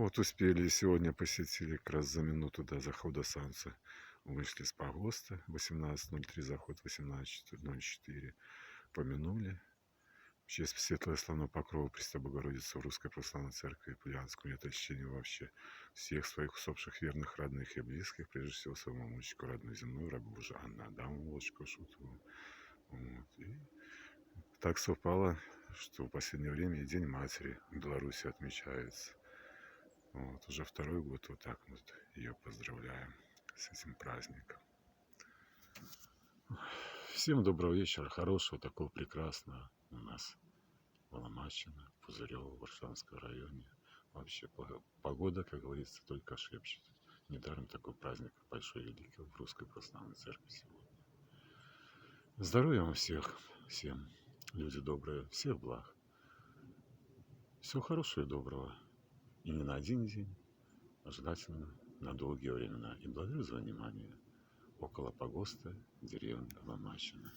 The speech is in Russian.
Вот успели сегодня посетили как раз за минуту до захода солнца. Вышли с погоста, 18:03 заход, 18:04. Помянули. В честь Светлого Славного Покрова Пресвятой Богородицы в Русской Православной Церкви Полянскому нет ощущения вообще всех своих усопших верных, родных и близких, прежде всего своему мамочку родную земную, рабу Божию Анну Адаму, Волочку Шутову. Вот. И так совпало, что в последнее время и День Матери в Беларуси отмечается. Вот, уже второй год вот так вот ее поздравляем с этим праздником. Всем доброго вечера, хорошего, такого прекрасного у нас в Ломачино, Пузырево, в Варшавском районе. Вообще погода, как говорится, только шепчет. Недаром такой праздник большой и великий в Русской Православной Церкви сегодня. Здоровья вам всем, люди добрые, всех благ. Всего хорошего и доброго. И не на один день, а желательно на долгие времена. И благодарю за внимание. Около погоста, деревня Ломачино.